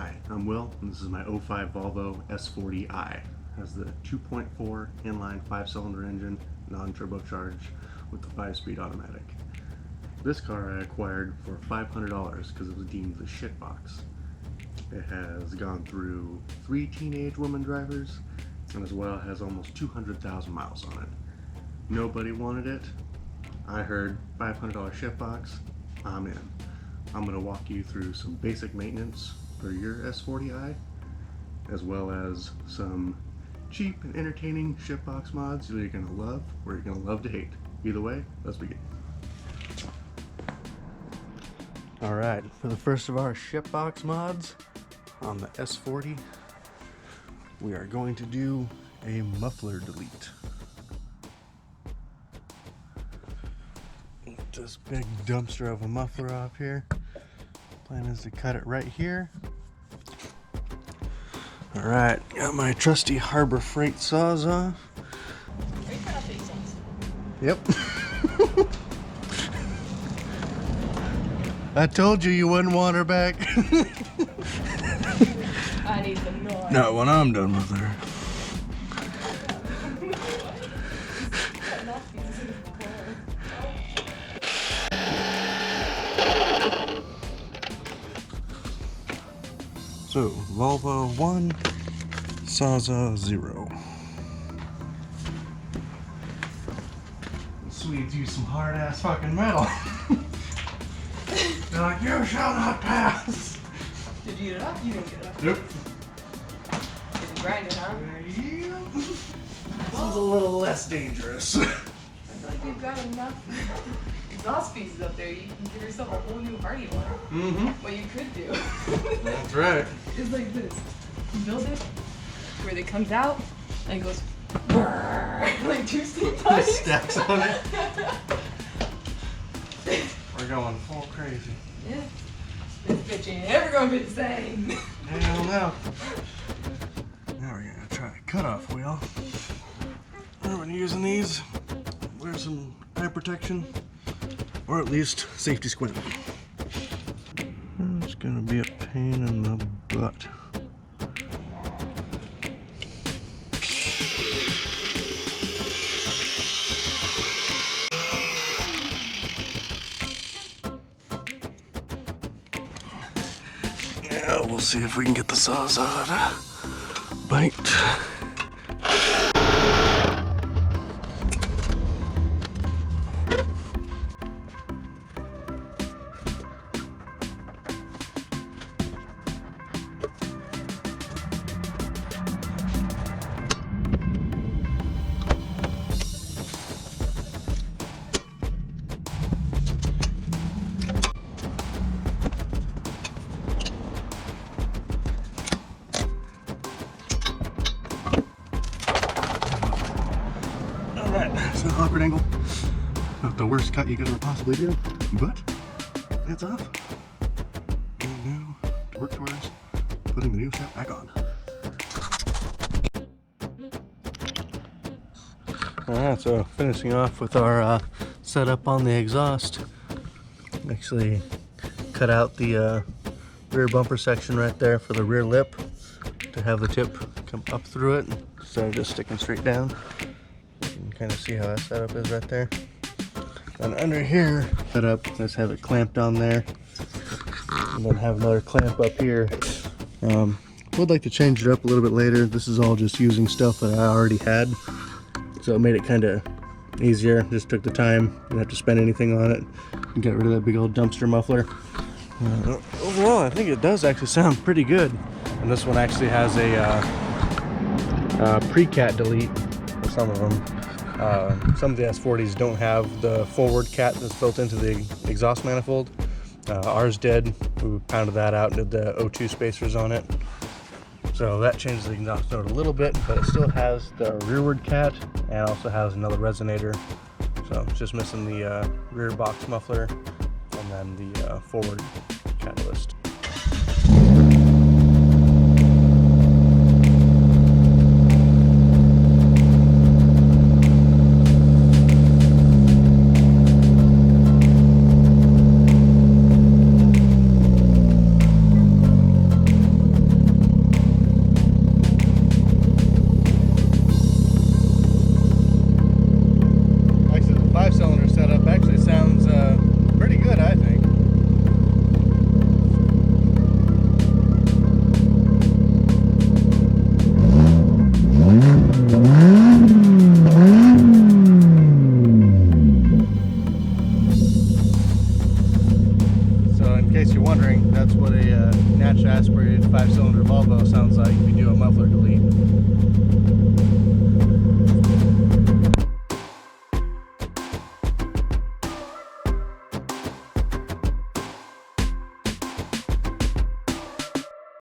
Hi, I'm Will, and this is my 05 Volvo S40i. It has the 2.4 inline 5-cylinder engine, non-turbocharged, with the 5-speed automatic. This car I acquired for $500 because it was deemed the shitbox. It has gone through 3 teenage woman drivers, and as well has almost 200,000 miles on it. Nobody wanted it. I heard $500 shitbox, I'm in. I'm going to walk you through some basic maintenance for your S40i, as well as some cheap and entertaining shitbox mods that you're going to love or you're going to love to hate. Either way, let's begin. Alright, for the first of our shitbox mods on the S40, we are going to do a muffler delete. This big dumpster of a muffler off here. Plan is to cut it right here. Alright, got my trusty Harbor Freight Sawzall. Yep. I told you wouldn't want her back. I need the noise. Not when I'm done with her. So, Volvo 1, Sawzall 0. Swedes use some hard ass fucking metal. They're like, you shall not pass. Did you get it up? You didn't get it up. Nope. Did you grind it, huh? Yeah. This one's a little less dangerous. I feel like you've got enough exhaust pieces up there. You can give yourself a whole new party one. Mm-hmm. What you could do. That's right. It's like this. You build it where it comes out and it goes like 2 steam pipes. Stacks on it. We're going full crazy. Yeah. This bitch ain't ever gonna be the same. Hell no. Now we're gonna try a cutoff wheel. When using these, wear some eye protection, or at least safety squint. It's gonna be a pain in the butt. Yeah, we'll see if we can get the Sawzall to bite. It's an awkward angle. Not the worst cut you could ever possibly do, but it's off. And now to work towards putting the new strap back on. Alright, so finishing off with our setup on the exhaust. Actually cut out the rear bumper section right there for the rear lip to have the tip come up through it instead of just sticking straight down. Kind of see how that setup is right there. And under here, let's have it clamped on there, and then have another clamp up here. Would like to change it up a little bit later. This is all just using stuff that I already had, so it made it kind of easier. Just took the time, didn't have to spend anything on it, and get rid of that big old dumpster muffler. Overall, I think it does actually sound pretty good. And this one actually has a pre-cat delete for some of them. Some of the S40s don't have the forward cat that's built into the exhaust manifold. Ours did. We pounded that out and did the O2 spacers on it. So that changes the exhaust note a little bit, but it still has the rearward cat and also has another resonator. So it's just missing the rear box muffler and then the forward catalyst.